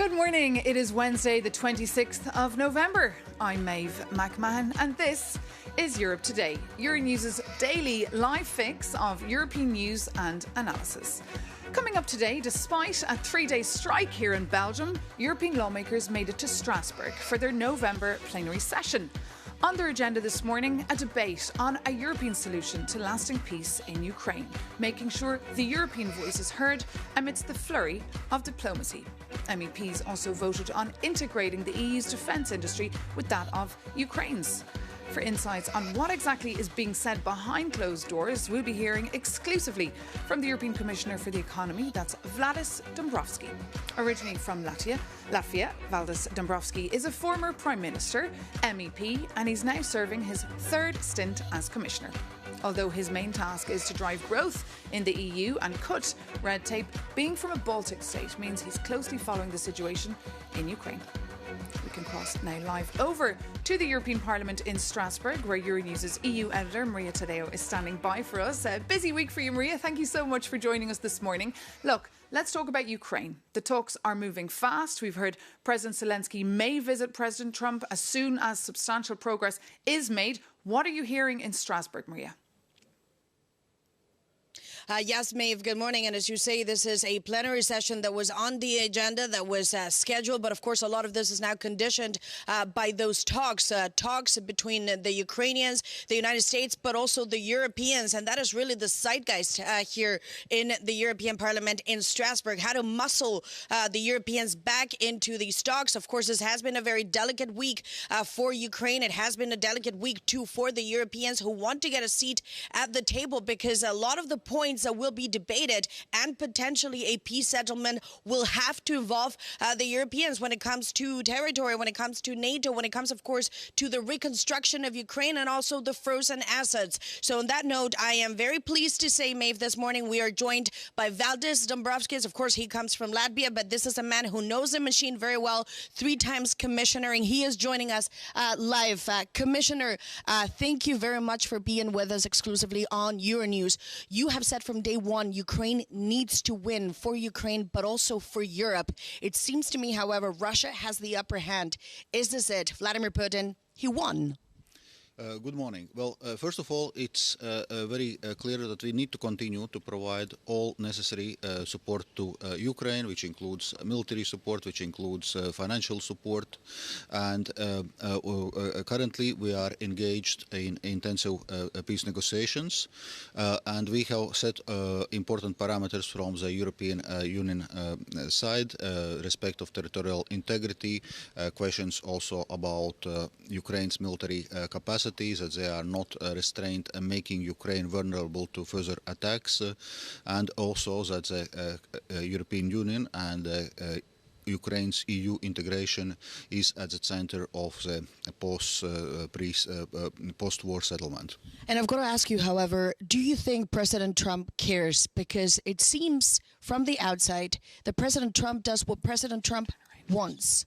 Good morning. It is Wednesday, the 26th of November. I'm Maeve McMahon, and this is Europe Today, Euronews' daily live fix of European news and analysis. Coming up today, despite a 3-day strike here in Belgium, European lawmakers made it to Strasbourg for their November plenary session. On their agenda this morning, a debate on a European solution to lasting peace in Ukraine, making sure the European voice is heard amidst the flurry of diplomacy. MEPs also voted on integrating the EU's defence industry with that of Ukraine's. For insights on what exactly is being said behind closed doors, we'll be hearing exclusively from the European Commissioner for the Economy, that's Valdis Dombrovskis. Originally from Latvia, Valdis Dombrovskis is a former Prime Minister, MEP, and he's now serving his third stint as Commissioner. Although his main task is to drive growth in the EU and cut red tape, being from a Baltic state means he's closely following the situation in Ukraine. We can cross now live over to the European Parliament in Strasbourg, where Euronews' EU editor Maria Tadeo is standing by for us. A busy week for you, Maria. Thank you so much for joining us this morning. Look, let's talk about Ukraine. The talks are moving fast. We've heard President Zelensky may visit President Trump as soon as substantial progress is made. What are you hearing in Strasbourg, Maria? Yes, Maeve, good morning. And as you say, this is a plenary session that was on the agenda, that was scheduled. But of course, a lot of this is now conditioned by those talks between the Ukrainians, the United States, but also the Europeans. And that is really the zeitgeist here in the European Parliament in Strasbourg, how to muscle the Europeans back into these talks. Of course, this has been a very delicate week for Ukraine. It has been a delicate week, too, for the Europeans who want to get a seat at the table, because a lot of the points that will be debated and potentially a peace settlement will have to involve the Europeans when it comes to territory, when it comes to NATO, when it comes, of course, to the reconstruction of Ukraine and also the frozen assets. So on that note, I am very pleased to say, Maeve, this morning we are joined by Valdis Dombrovskis. Of course, he comes from Latvia, but this is a man who knows the machine very well, 3 times commissioning. He is joining us live. Commissioner, thank you very much for being with us exclusively on Euronews. You have said from day one, Ukraine needs to win for Ukraine, but also for Europe. It seems to me, however, Russia has the upper hand. Is this it? Vladimir Putin, he won. Good morning. Well, first of all, it's very clear that we need to continue to provide all necessary support to Ukraine, which includes military support, which includes financial support. And currently, we are engaged in intensive peace negotiations. And we have set important parameters from the European Union side, respect of territorial integrity, questions also about Ukraine's military capacity, that they are not restrained and making Ukraine vulnerable to further attacks, and also that the European Union and Ukraine's EU integration is at the center of the post-war settlement. And I've got to ask you, however, do you think President Trump cares? Because it seems from the outside that President Trump does what President Trump wants.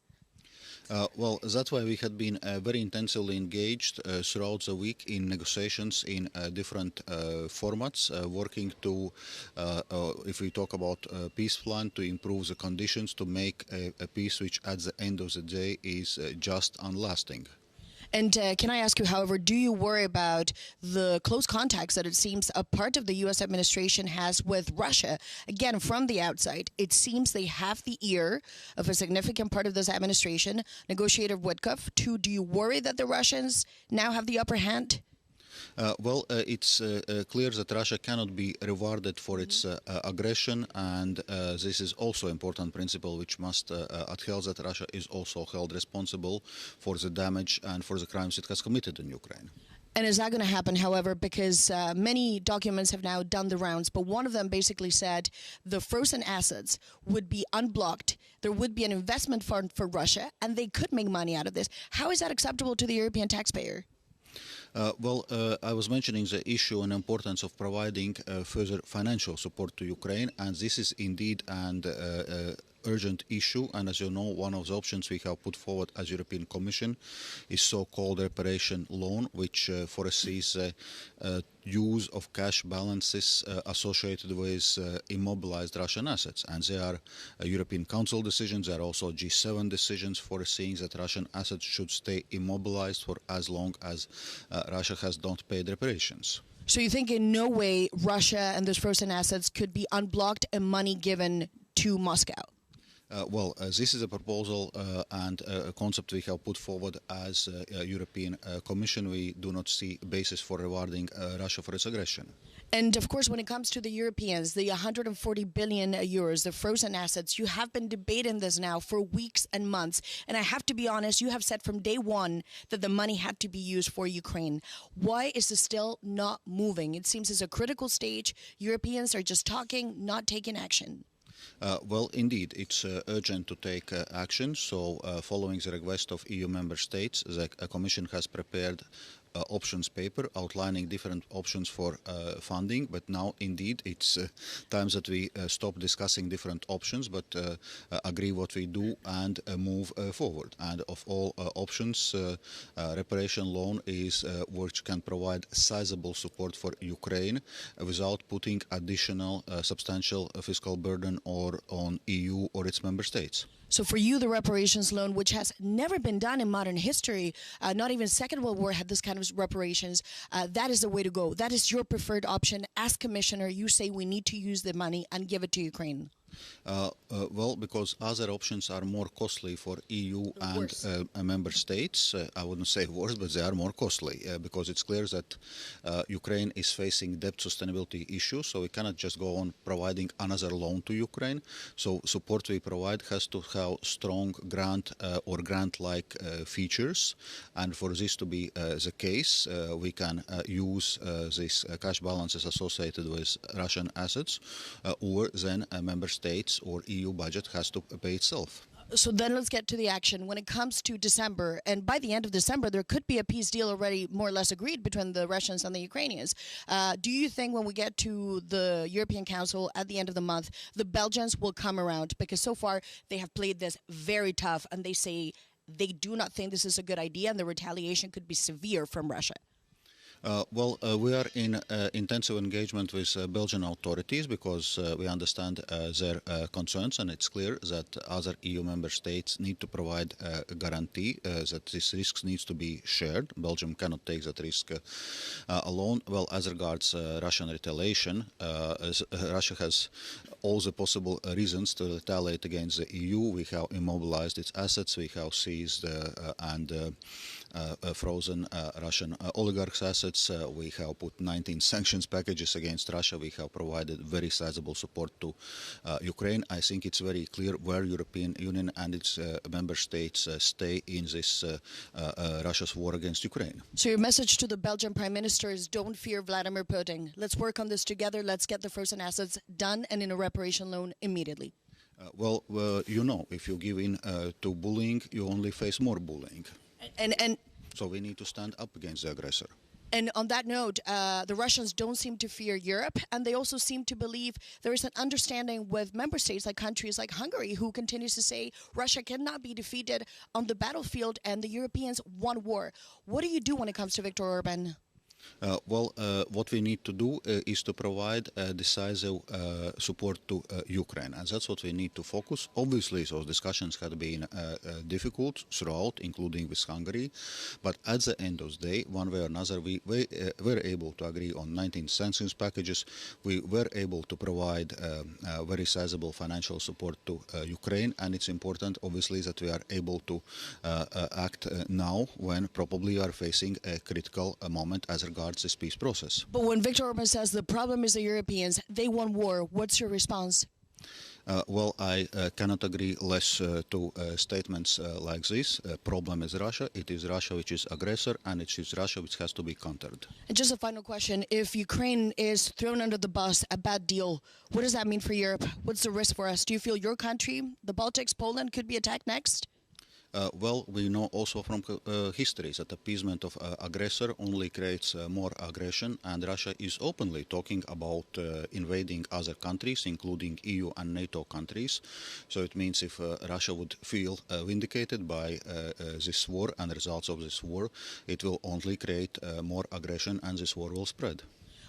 Well, that's why we had been very intensively engaged throughout the week in negotiations in different formats, working to, if we talk about a peace plan, to improve the conditions to make a peace which at the end of the day is just and lasting. And can I ask you, however, do you worry about the close contacts that it seems a part of the U.S. administration has with Russia? Again, from the outside, it seems they have the ear of a significant part of this administration, Negotiator Witkoff. Too, do you worry that the Russians now have the upper hand? It's clear that Russia cannot be rewarded for its aggression, and this is also an important principle which must adhere, that Russia is also held responsible for the damage and for the crimes it has committed in Ukraine. And is that going to happen, however, because many documents have now done the rounds, but one of them basically said the frozen assets would be unblocked, there would be an investment fund for Russia, and they could make money out of this. How is that acceptable to the European taxpayer? I was mentioning the issue and importance of providing further financial support to Ukraine, and this is indeed urgent issue, and as you know, one of the options we have put forward as European Commission is so-called reparation loan, which foresees use of cash balances associated with immobilized Russian assets. And there are European Council decisions, there are also G7 decisions foreseeing that Russian assets should stay immobilized for as long as Russia has not paid reparations. So you think in no way Russia and those frozen assets could be unblocked and money given to Moscow? This is a proposal and a concept we have put forward as a European Commission. We do not see a basis for rewarding Russia for its aggression. And of course, when it comes to the Europeans, the 140 billion euros, the frozen assets, you have been debating this now for weeks and months. And I have to be honest, you have said from day one that the money had to be used for Ukraine. Why is this still not moving? It seems it's a critical stage. Europeans are just talking, not taking action. Indeed, it's urgent to take action. So, following the request of EU member states, the Commission has prepared options paper outlining different options for funding. But now, indeed, it's time that we stop discussing different options, but agree what we do and move forward. And of all options, reparation loan is which can provide sizable support for Ukraine without putting additional substantial fiscal burden or on EU or its member states. So for you, the reparations loan, which has never been done in modern history, not even Second World War had this kind of reparations, that is the way to go. That is your preferred option. As Commissioner, you say we need to use the money and give it to Ukraine. Because other options are more costly for EU and member states. I wouldn't say worse, but they are more costly because it's clear that Ukraine is facing debt sustainability issues, so we cannot just go on providing another loan to Ukraine. So support we provide has to have strong grant or grant-like features, and for this to be the case, we can use these cash balances associated with Russian assets, or then member states or EU budget has to pay itself. So then let's get to the action. When it comes to December, and by the end of December, there could be a peace deal already more or less agreed between the Russians and the Ukrainians. Do you think when we get to the European Council at the end of the month, the Belgians will come around? Because so far they have played this very tough, and they say they do not think this is a good idea, and the retaliation could be severe from Russia. We are in intensive engagement with Belgian authorities because we understand their concerns, and it's clear that other EU member states need to provide a guarantee that this risk needs to be shared. Belgium cannot take that risk alone. Well, as regards Russian retaliation, Russia has all the possible reasons to retaliate against the EU. We have immobilized its assets, we have seized and frozen Russian oligarchs' assets. We have put 19 sanctions packages against Russia. We have provided very sizable support to Ukraine. I think it's very clear where European Union and its member states stay in this Russia's war against Ukraine. So your message to the Belgian Prime Minister is don't fear Vladimir Putin. Let's work on this together. Let's get the frozen assets done and in a reparation loan immediately. If you give in to bullying, you only face more bullying. So we need to stand up against the aggressor. And on that note, the Russians don't seem to fear Europe, and they also seem to believe there is an understanding with member states like countries like Hungary, who continues to say Russia cannot be defeated on the battlefield and the Europeans won war. What do you do when it comes to Viktor Orban? What we need to do is to provide decisive support to Ukraine, and that's what we need to focus. Obviously, those discussions have been difficult throughout, including with Hungary, but at the end of the day, one way or another, we were able to agree on 19 sanctions packages. We were able to provide very sizable financial support to Ukraine, and it's important, obviously, that we are able to act now when probably we are facing a critical moment as regards this peace process. But when Viktor Orban says the problem is the Europeans, they won war, what's your response? I cannot agree less to statements like this. Problem is Russia. It is Russia which is aggressor, and it is Russia which has to be countered. And just a final question. If Ukraine is thrown under the bus, a bad deal, what does that mean for Europe? What's the risk for us? Do you feel your country, the Baltics, Poland, could be attacked next? Well, we know also from history that appeasement of aggressor only creates more aggression, and Russia is openly talking about invading other countries, including EU and NATO countries. So it means if Russia would feel vindicated by this war and the results of this war, it will only create more aggression, and this war will spread.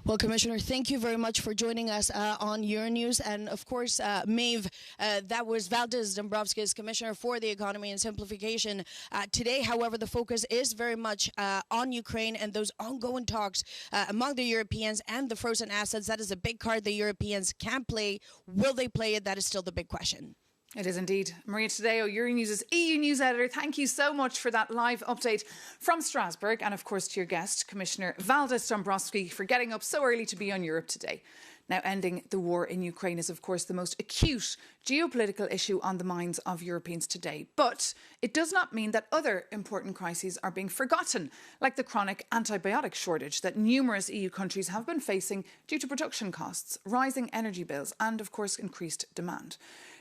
Well, Commissioner, thank you very much for joining us on Euronews. And of course, Maeve, that was Valdis Dombrovskis, Commissioner for the Economy and Simplification. Today, however, the focus is very much on Ukraine and those ongoing talks among the Europeans and the frozen assets. That is a big card the Europeans can play. Will they play it? That is still the big question. It is indeed. Maria Tadeo, Euronews' EU News Editor, thank you so much for that live update from Strasbourg. And of course to your guest, Commissioner Valdis Dombrovskis, for getting up so early to be on Europe Today. Now, ending the war in Ukraine is, of course, the most acute geopolitical issue on the minds of Europeans today. But it does not mean that other important crises are being forgotten, like the chronic antibiotic shortage that numerous EU countries have been facing due to production costs, rising energy bills and, of course, increased demand.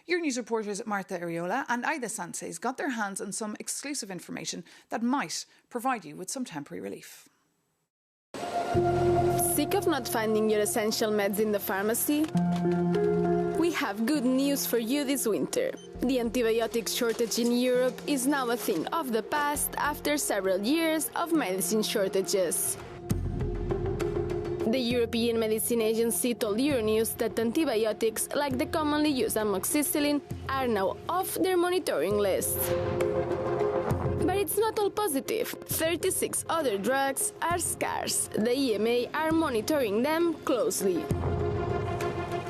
Euronews reporters Marta Ariola and Aida Sanchez got their hands on some exclusive information that might provide you with some temporary relief. Sick of not finding your essential meds in the pharmacy? We have good news for you this winter. The antibiotic shortage in Europe is now a thing of the past after several years of medicine shortages. The European Medicine Agency told Euronews that antibiotics, like the commonly used amoxicillin, are now off their monitoring list. But it's not all positive. 36 other drugs are scarce. The EMA are monitoring them closely.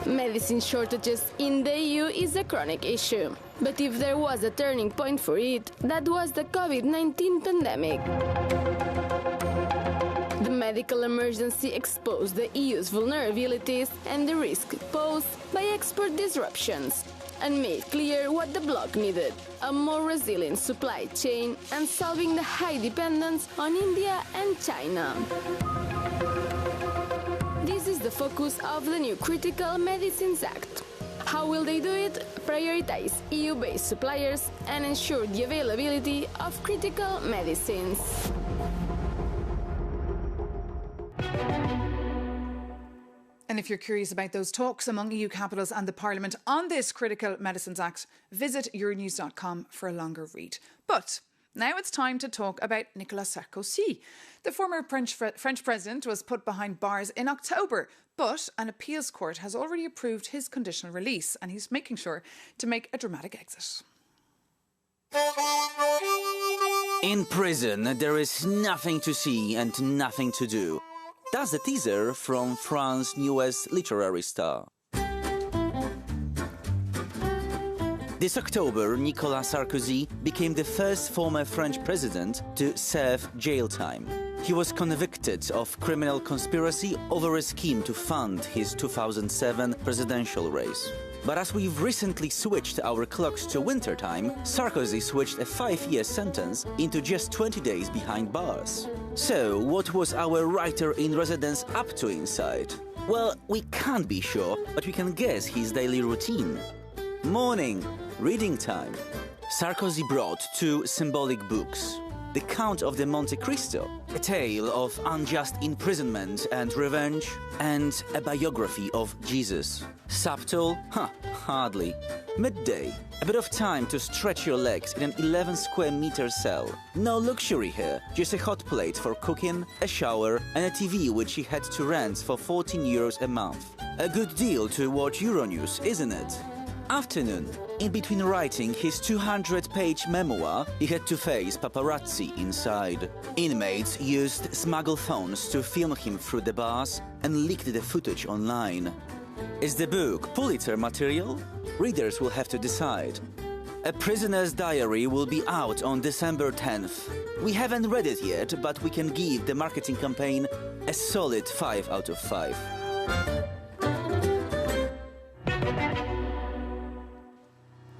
Medicine shortages in the EU is a chronic issue. But if there was a turning point for it, that was the COVID-19 pandemic. The medical emergency exposed the EU's vulnerabilities and the risk posed by export disruptions, and made clear what the bloc needed: a more resilient supply chain and solving the high dependence on India and China. This is the focus of the new Critical Medicines Act. How will they do it? Prioritize EU-based suppliers and ensure the availability of critical medicines. And if you're curious about those talks among EU capitals and the Parliament on this Critical Medicines Act, visit euronews.com for a longer read. But now it's time to talk about Nicolas Sarkozy. The former French president was put behind bars in October, but an appeals court has already approved his conditional release, and he's making sure to make a dramatic exit. In prison, there is nothing to see and nothing to do. That's the teaser from France's newest literary star. This October, Nicolas Sarkozy became the first former French president to serve jail time. He was convicted of criminal conspiracy over a scheme to fund his 2007 presidential race. But as we've recently switched our clocks to wintertime, Sarkozy switched a 5-year sentence into just 20 days behind bars. So, what was our writer-in-residence up to inside? Well, we can't be sure, but we can guess his daily routine. Morning, reading time. Sarkozy brought 2 symbolic books. The Count of the Monte Cristo, a tale of unjust imprisonment and revenge, and a biography of Jesus. Subtle? Hardly. Midday, a bit of time to stretch your legs in an 11 square meter cell. No luxury here, just a hot plate for cooking, a shower, and a TV which he had to rent for €14 a month. A good deal to watch Euronews, isn't it? Afternoon. In between writing his 200-page memoir, he had to face paparazzi inside. Inmates used smuggle phones to film him through the bars and leaked the footage online. Is the book Pulitzer material? Readers will have to decide. A Prisoner's Diary will be out on December 10th. We haven't read it yet, but we can give the marketing campaign a solid 5 out of 5.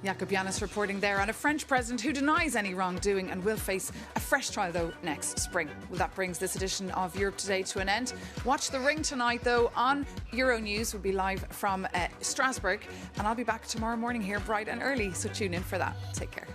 Jakob Yanis reporting there on a French president who denies any wrongdoing and will face a fresh trial, though, next spring. Well, that brings this edition of Europe Today to an end. Watch The Ring tonight, though, on Euronews. We'll be live from Strasbourg, and I'll be back tomorrow morning here bright and early, so tune in for that. Take care.